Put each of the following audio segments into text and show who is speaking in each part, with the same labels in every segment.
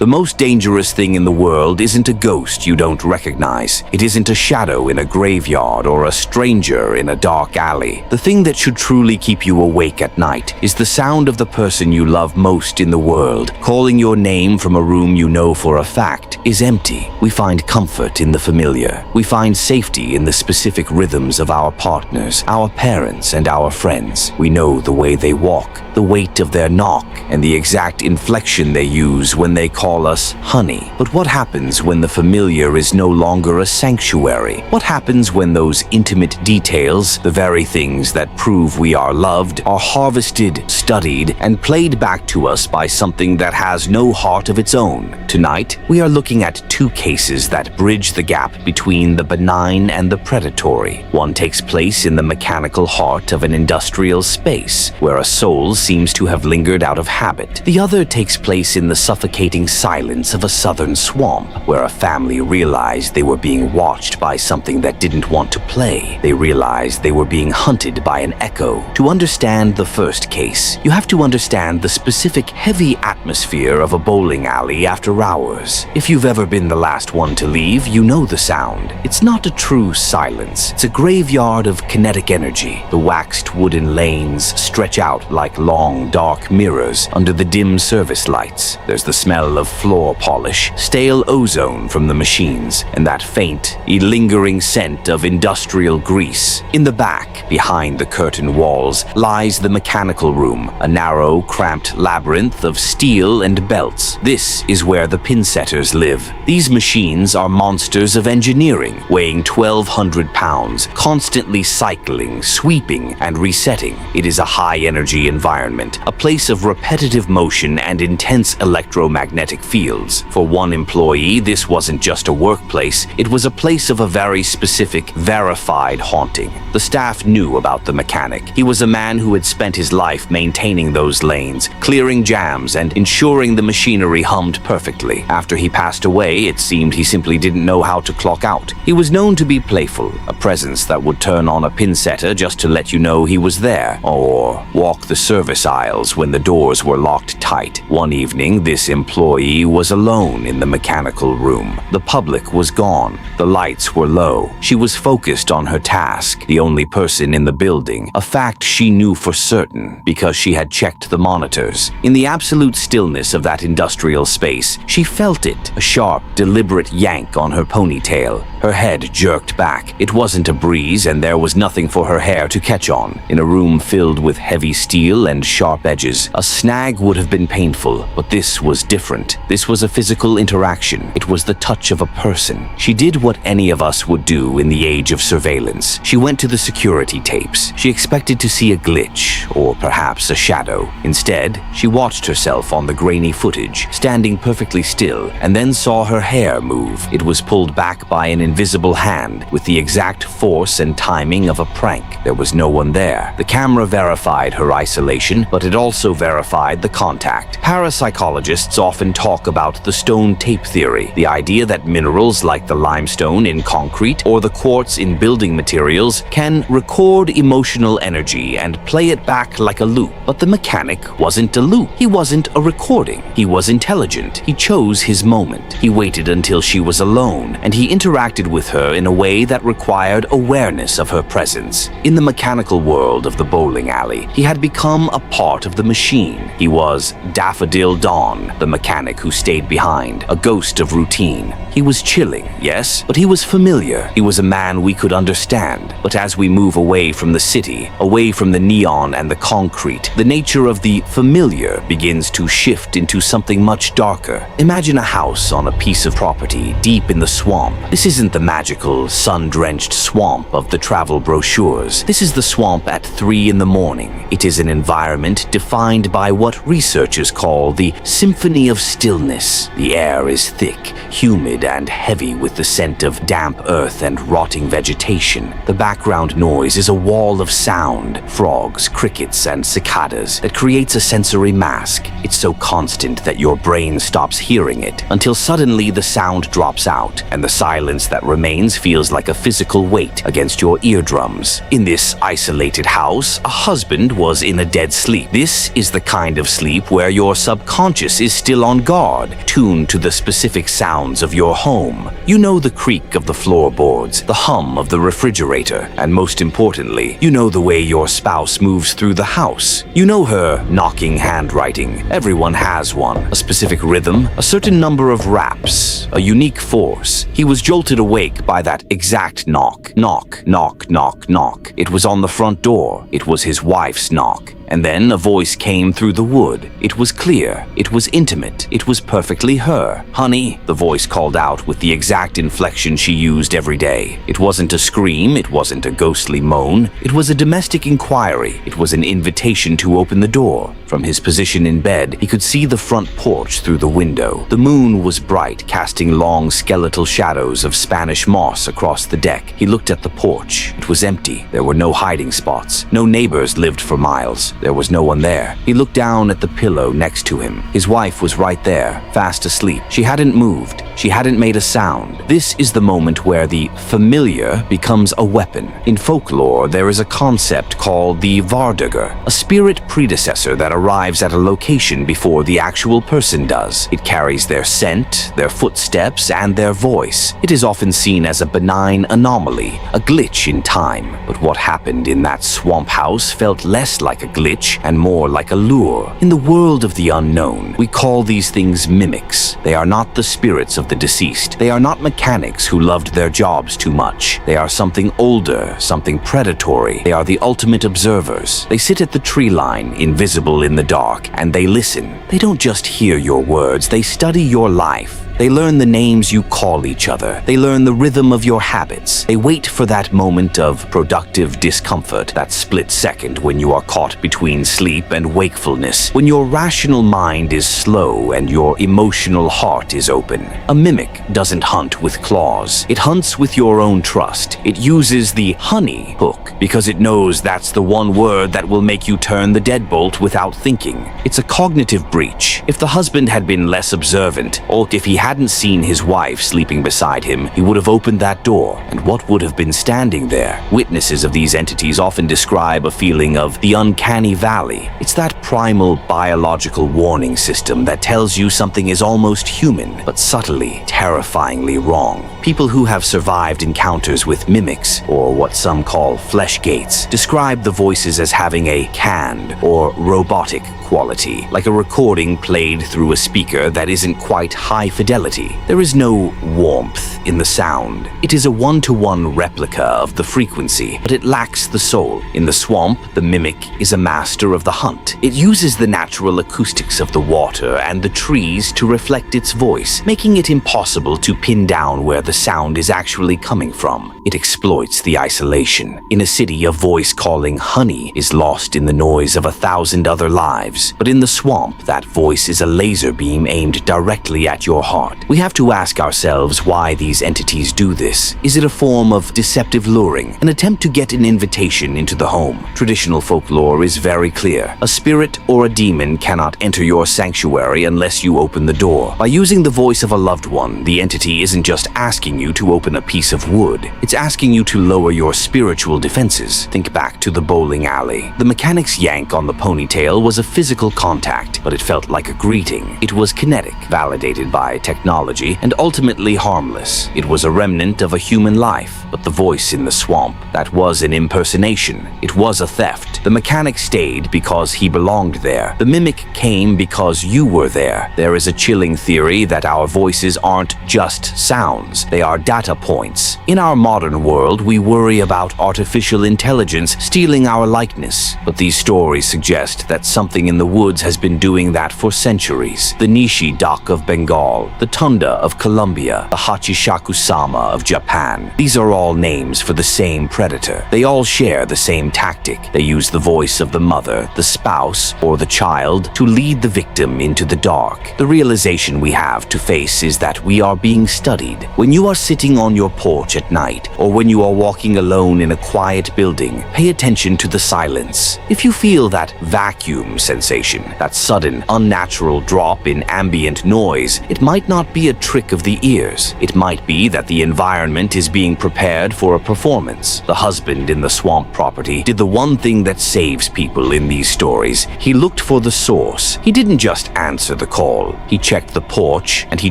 Speaker 1: The most dangerous thing in the world isn't a ghost you don't recognize. It isn't a shadow in a graveyard or a stranger in a dark alley. The thing that should truly keep you awake at night is the sound of the person you love most in the world. Calling your name from a room you know for a fact is empty. We find comfort in the familiar. We find safety in the specific rhythms of our partners, our parents, and our friends. We know the way they walk, the weight of their knock, and the exact inflection they use when they call us honey. But what happens when the familiar is no longer a sanctuary? What happens when those intimate details, the very things that prove we are loved, are harvested, studied, and played back to us by something that has no heart of its own? Tonight, we are looking at two cases that bridge the gap between the benign and the predatory. One takes place in the mechanical heart of an industrial space, where a soul seems to have lingered out of habit. The other takes place in the suffocating silence of a southern swamp, where a family realized they were being watched by something that didn't want to play. They realized they were being hunted by an echo. To understand the first case, you have to understand the specific heavy atmosphere of a bowling alley after hours. If you've ever been the last one to leave, you know the sound. It's not a true silence. It's a graveyard of kinetic energy. The waxed wooden lanes stretch out like long, dark mirrors under the dim service lights. There's the smell of floor polish, stale ozone from the machines, and that faint, lingering scent of industrial grease. In the back, behind the curtain walls, lies the mechanical room, a narrow, cramped labyrinth of steel and belts. This is where the pin setters live. These machines are monsters of engineering, weighing 1,200 pounds, constantly cycling, sweeping, and resetting. It is a high-energy environment, a place of repetitive motion and intense electromagnetic fields. For one employee, this wasn't just a workplace, it was a place of a very specific, verified haunting. The staff knew about the mechanic. He was a man who had spent his life maintaining those lanes, clearing jams, and ensuring the machinery hummed perfectly. After he passed away, it seemed he simply didn't know how to clock out. He was known to be playful, a presence that would turn on a pin setter just to let you know he was there, or walk the service aisles when the doors were locked tight. One evening, this employee was alone in the mechanical room. The public was gone. The lights were low. She was focused on her task, the only person in the building, a fact she knew for certain because she had checked the monitors. In the absolute stillness of that industrial space, she felt it, a sharp, deliberate yank on her ponytail. Her head jerked back. It wasn't a breeze, and there was nothing for her hair to catch on. In a room filled with heavy steel and sharp edges, a snag would have been painful, but this was different. This was a physical interaction. It was the touch of a person. She did what any of us would do in the age of surveillance. She went to the security tapes. She expected to see a glitch, or perhaps a shadow. Instead, she watched herself on the grainy footage, standing perfectly still, and then saw her hair move. It was pulled back by an invisible hand with the exact force and timing of a prank. There was no one there. The camera verified her isolation, but it also verified the contact. Parapsychologists often talk about the stone tape theory, the idea that minerals like the limestone in concrete or the quartz in building materials can record emotional energy and play it back like a loop. But the mechanic wasn't a loop. He wasn't a recording. He was intelligent. He chose his moment. He waited until she was alone, and he interacted with her in a way that required awareness of her presence. In the mechanical world of the bowling alley, he had become a part of the machine. He was Daffodil Dawn, the mechanic who stayed behind, a ghost of routine. He was chilling, yes, but he was familiar. He was a man we could understand. But as we move away from the city, away from the neon and the concrete, the nature of the familiar begins to shift into something much darker. Imagine a house on a piece of property deep in the swamp. This isn't the magical, sun-drenched swamp of the travel brochures. This is the swamp at 3 in the morning. It is an environment defined by what researchers call the symphony of stillness. The air is thick, humid, and heavy with the scent of damp earth and rotting vegetation. The background noise is a wall of sound, frogs, crickets, and cicadas, that creates a sensory mask. It's so constant that your brain stops hearing it, until suddenly the sound drops out, and the silence that remains feels like a physical weight against your eardrums. In this isolated house, a husband was in a dead sleep. This is the kind of sleep where your subconscious is still on guard, tuned to the specific sounds of your home. You know the creak of the floorboards, the hum of the refrigerator, and most importantly, you know the way your spouse moves through the house. You know her knocking handwriting. Everyone has one. A specific rhythm, a certain number of raps, a unique force. He was jolted awake by that exact knock. Knock, knock, knock, knock. It was on the front door. It was his wife's knock. And then a voice came through the wood. It was clear. It was intimate. It was perfectly her. "Honey," the voice called out with the exact inflection she used every day. It wasn't a scream. It wasn't a ghostly moan. It was a domestic inquiry. It was an invitation to open the door. From his position in bed, he could see the front porch through the window. The moon was bright, casting long skeletal shadows of Spanish moss across the deck. He looked at the porch. It was empty. There were no hiding spots. No neighbors lived for miles. There was no one there. He looked down at the pillow next to him. His wife was right there, fast asleep. She hadn't moved. She hadn't made a sound. This is the moment where the familiar becomes a weapon. In folklore, there is a concept called the Vardøger, a spirit predecessor that arrives at a location before the actual person does. It carries their scent, their footsteps, and their voice. It is often seen as a benign anomaly, a glitch in time. But what happened in that swamp house felt less like a glitch and more like a lure. In the world of the unknown, we call these things mimics. They are not the spirits of the deceased. They are not mechanics who loved their jobs too much. They are something older, something predatory. They are the ultimate observers. They sit at the tree line, invisible in the dark, and they listen. They don't just hear your words, they study your life. They learn the names you call each other. They learn the rhythm of your habits. They wait for that moment of productive discomfort, that split second when you are caught between sleep and wakefulness, when your rational mind is slow and your emotional heart is open. A mimic doesn't hunt with claws. It hunts with your own trust. It uses the honey hook because it knows that's the one word that will make you turn the deadbolt without thinking. It's a cognitive breach. If the husband had been less observant, or if he hadn't seen his wife sleeping beside him, he would have opened that door, and what would have been standing there? Witnesses of these entities often describe a feeling of the uncanny valley. It's that primal biological warning system that tells you something is almost human, but subtly, terrifyingly wrong. People who have survived encounters with mimics, or what some call flesh gates, describe the voices as having a canned or robotic quality, like a recording played through a speaker that isn't quite high fidelity. There is no warmth in the sound. It is a one-to-one replica of the frequency, but it lacks the soul. In the swamp, the mimic is a master of the hunt. It uses the natural acoustics of the water and the trees to reflect its voice, making it impossible to pin down where the sound is actually coming from. It exploits the isolation. In a city, a voice calling honey is lost in the noise of 1,000 other lives. But in the swamp, that voice is a laser beam aimed directly at your heart. We have to ask ourselves why these entities do this. Is it a form of deceptive luring, an attempt to get an invitation into the home? Traditional folklore is very clear. A spirit or a demon cannot enter your sanctuary unless you open the door. By using the voice of a loved one, the entity isn't just asking you to open a piece of wood. It's asking you to lower your spiritual defenses. Think back to the bowling alley. The mechanic's yank on the ponytail was a physical contact, but it felt like a greeting. It was kinetic, validated by technology, and ultimately harmless. It was a remnant of a human life, but the voice in the swamp, that was an impersonation. It was a theft. The mechanic stayed because he belonged there. The mimic came because you were there. There is a chilling theory that our voices aren't just sounds. They are data points. In our modern world, we worry about artificial intelligence stealing our likeness, but these stories suggest that something in the woods has been doing that for centuries. The Nishi Dak of Bengal, the Tunda of Colombia, the Hachishaku-sama of Japan. These are all names for the same predator. They all share the same tactic. They use the voice of the mother, the spouse, or the child to lead the victim into the dark. The realization we have to face is that we are being studied. When you are sitting on your porch at night, or when you are walking alone in a quiet building, pay attention to the silence. If you feel that vacuum sensation, that sudden, unnatural drop in ambient noise, it might not be a trick of the ears. It might be that the environment is being prepared for a performance. The husband in the swamp property did the one thing that saves people in these stories. He looked for the source. He didn't just answer the call. He checked the porch and he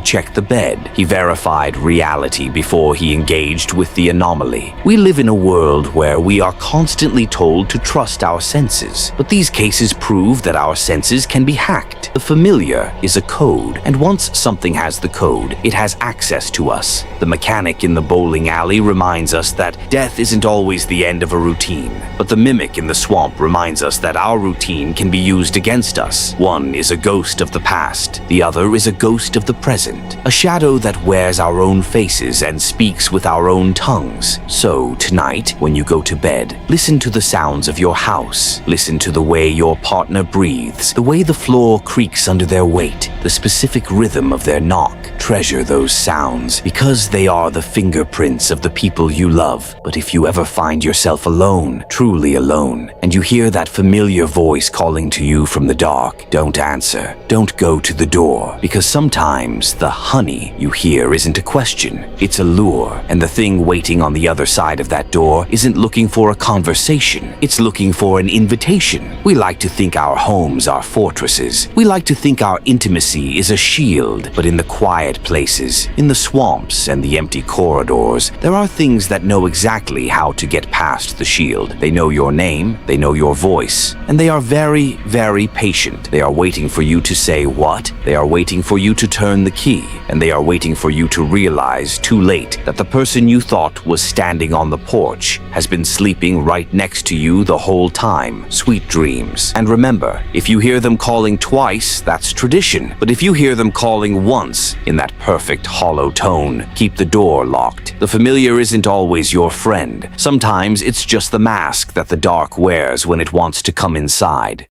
Speaker 1: checked the bed. He verified reality before he engaged with the anomaly. We live in a world where we are constantly told to trust our senses, but these cases prove that our senses can be hacked. The familiar is a code, and once something has the code, it has access to us. The mechanic in the bowling alley reminds us that death isn't always the end of a routine, but the mimic in the swamp reminds us that our routine can be used against us. One is a ghost of the past, the other is a ghost of the present, a shadow that wears our own faces and speaks with our own tongues. So tonight, when you go to bed, listen to the sounds of your house. Listen to the way your partner breathes, the way the floor creaks under their weight, the specific rhythm of their knock. Treasure those sounds because they are the fingerprints of the people you love. But if you ever find yourself alone, truly alone, and you hear that familiar voice calling to you from the dark, don't answer. Don't go to the door, because sometimes the honey you hear isn't a question, it's a lure, and the thing waiting on the other side of that door isn't looking for a conversation, it's looking for an invitation. We like to think our homes are fortresses. We like to think our intimacy is a shield, but in the quiet places, in the swamps and the empty corridors, there are things that know exactly how to get past the shield. They know your name, they know your voice, and they are very, very patient. They are waiting for you to say what? They are waiting for you to turn the key, and they are waiting for you to realize too late that the person you thought was standing on the porch has been sleeping right next to you the whole time. Sweet dreams. And remember, if you hear them calling twice, that's tradition. But if you hear them calling once, in that perfect hollow tone, keep the door locked. The familiar isn't always your friend. Sometimes it's just the mask that the dark wears when it wants to come inside.